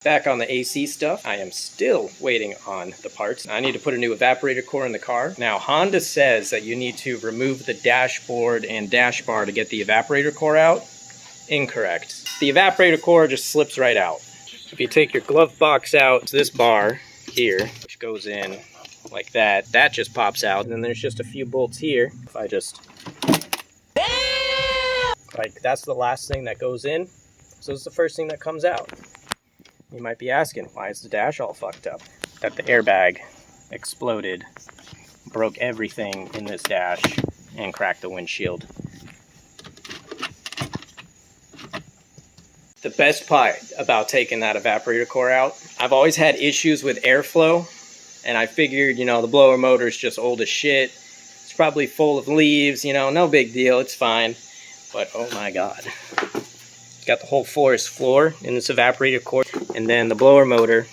Back on the AC stuff, I am still waiting on the parts. I need to put a new evaporator core in the car. Now, Honda says that you need to remove the dashboard and dash bar to get the evaporator core out. Incorrect. The evaporator core just slips right out. If you take your glove box out, this bar here, which goes in like that, that just pops out. And then there's just a few bolts here. If I just... like, that's the last thing that goes in. So it's the first thing that comes out. You might be asking, why is the dash all fucked up? That the airbag exploded, broke everything in this dash, and cracked the windshield. The best part about taking that evaporator core out, I've always had issues with airflow, and I figured, you know, the blower motor's just old as shit. It's probably full of leaves, you know, no big deal, it's fine. But oh my god. Got the whole forest floor in this evaporator core, and then the blower motor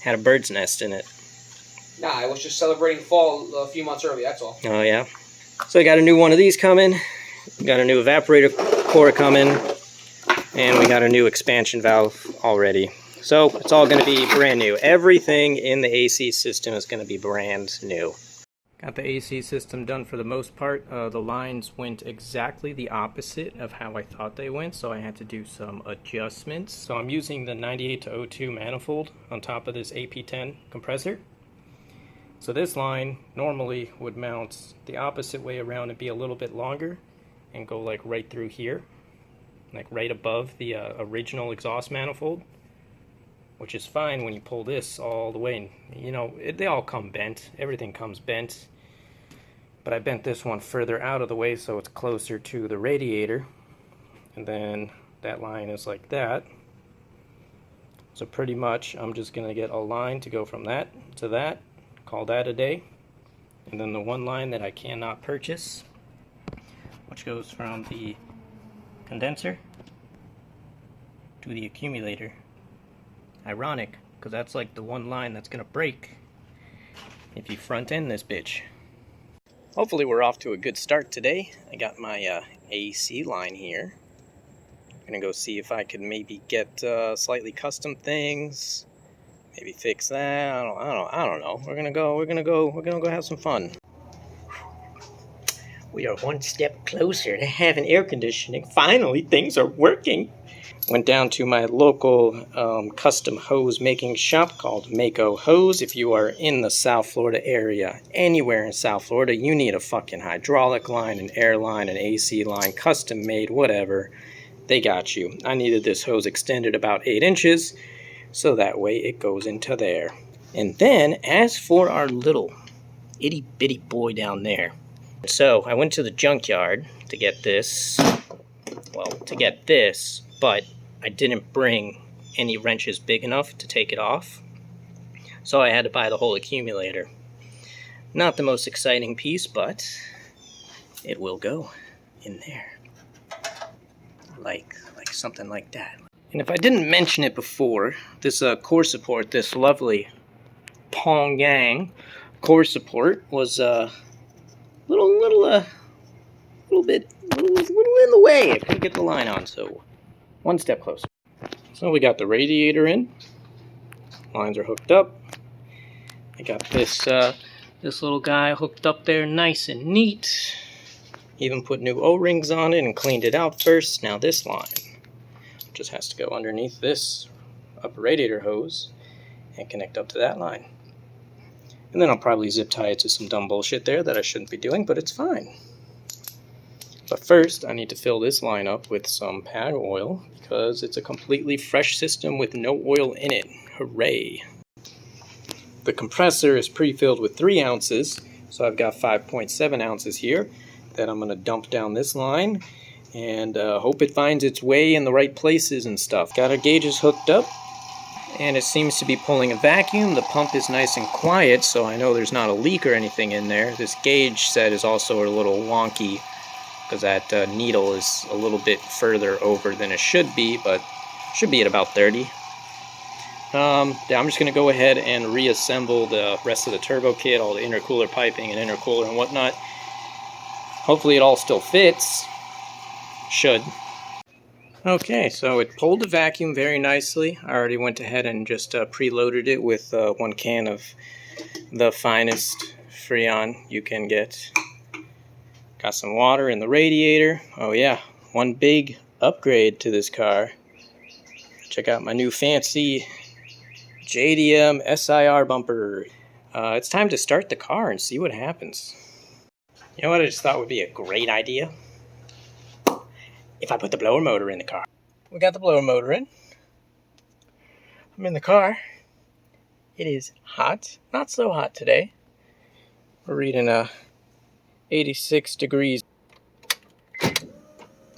had a bird's nest in it. Nah, I was just celebrating fall a few months early, that's all. Oh yeah. So I got a new one of these coming, got a new evaporator core coming, and we got a new expansion valve already. So it's all going to be brand new. Everything in the AC system is going to be brand new. Got the AC system done for the most part. The lines went exactly the opposite of how I thought they went, so I had to do some adjustments. So I'm using the 98-02 manifold on top of this AP10 compressor. So this line normally would mount the opposite way around and be a little bit longer and go like right through here, like right above the original exhaust manifold, which is fine when you pull this all the way. And, you know, they all come bent. Everything comes bent. But I bent this one further out of the way so it's closer to the radiator. And then that line is like that. So pretty much I'm just going to get a line to go from that to that. Call that a day. And then the one line that I cannot purchase, which goes from the condenser to the accumulator. Ironic, because that's like the one line that's going to break if you front end this bitch. Hopefully we're off to a good start today. I got my AC line here. I'm gonna go see if I could maybe get slightly custom things, maybe fix that. I don't know. We're gonna go have some fun. We are one step closer to having air conditioning. Finally, things are working. Went down to my local custom hose making shop called Mako Hose. If you are in the South Florida area, anywhere in South Florida, you need a fucking hydraulic line, an air line, an AC line, custom made, whatever. They got you. I needed this hose extended about 8 inches, so that way it goes into there. And then, as for our little itty bitty boy down there. So, I went to the junkyard to get this. Well, to get this. But I didn't bring any wrenches big enough to take it off, so I had to buy the whole accumulator. Not the most exciting piece, but it will go in there, like something like that. And if I didn't mention it before, this core support, this lovely Pongyang core support, was a little bit in the way. I couldn't get the line on, so. One step closer. So we got the radiator in. Lines are hooked up. I got this little guy hooked up there nice and neat. Even put new O-rings on it and cleaned it out first. Now this line just has to go underneath this upper radiator hose and connect up to that line. And then I'll probably zip tie it to some dumb bullshit there that I shouldn't be doing, but it's fine. But first, I need to fill this line up with some pad oil because it's a completely fresh system with no oil in it. Hooray! The compressor is pre-filled with 3 ounces, so I've got 5.7 ounces here that I'm going to dump down this line and hope it finds its way in the right places and stuff. Got our gauges hooked up, and it seems to be pulling a vacuum. The pump is nice and quiet, so I know there's not a leak or anything in there. This gauge set is also a little wonky, because that needle is a little bit further over than it should be, but should be at about 30. I'm just going to go ahead and reassemble the rest of the turbo kit, all the intercooler piping and intercooler and whatnot. Hopefully it all still fits. Should. Okay, so it pulled the vacuum very nicely. I already went ahead and just preloaded it with 1 can of the finest Freon you can get. Got some water in the radiator. Oh yeah, one big upgrade to this car. Check out my new fancy JDM SIR bumper. It's time to start the car and see what happens. You know what I just thought would be a great idea? If I put the blower motor in the car. We got the blower motor in. I'm in the car. It is hot. Not so hot today. We're reading 86 degrees.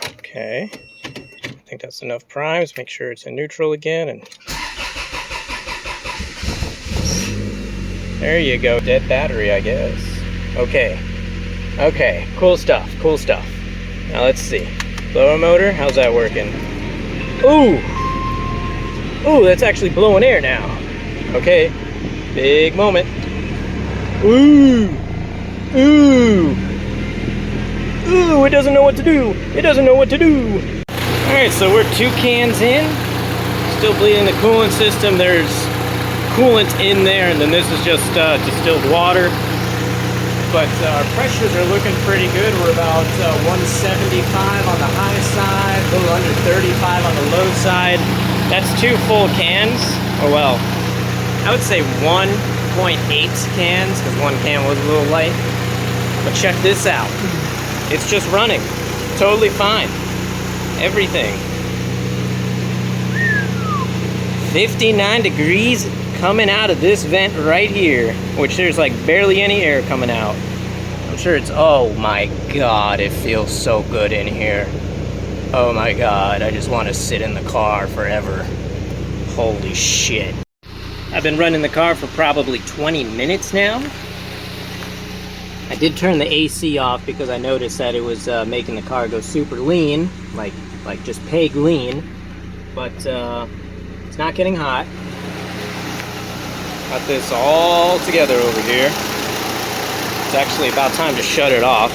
Okay. I think that's enough primes. Make sure it's in neutral again. And there you go. Dead battery, I guess. Okay. Okay. Cool stuff. Cool stuff. Now let's see. Blower motor. How's that working? Ooh! Ooh, that's actually blowing air now. Okay. Big moment. Ooh! Ooh! Ooh, it doesn't know what to do. It doesn't know what to do. Alright, so we're 2 cans in. Still bleeding the coolant system. There's coolant in there, and then this is just distilled water. But our pressures are looking pretty good. We're about 175 on the high side, a little under 35 on the low side. That's 2 full cans. Oh well, I would say 1.8 cans, because 1 can was a little light. But check this out. It's just running. Totally fine. Everything. 59 degrees coming out of this vent right here, which there's like barely any air coming out. I'm sure it's, oh my god, it feels so good in here. Oh my god, I just want to sit in the car forever. Holy shit. I've been running the car for probably 20 minutes now. I did turn the AC off because I noticed that it was making the car go super lean, like just peg lean, but it's not getting hot. Got this all together over here. It's actually about time to shut it off.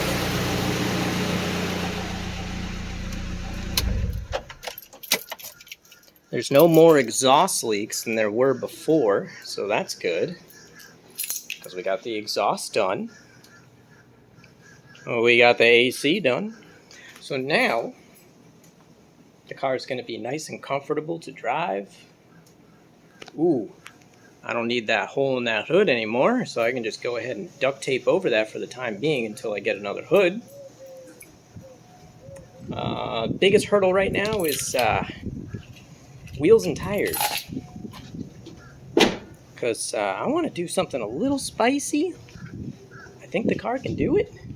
There's no more exhaust leaks than there were before, so that's good, because we got the exhaust done. Well, we got the AC done. So now, the car is going to be nice and comfortable to drive. Ooh, I don't need that hole in that hood anymore, so I can just go ahead and duct tape over that for the time being until I get another hood. Biggest hurdle right now is wheels and tires. Because I want to do something a little spicy. I think the car can do it.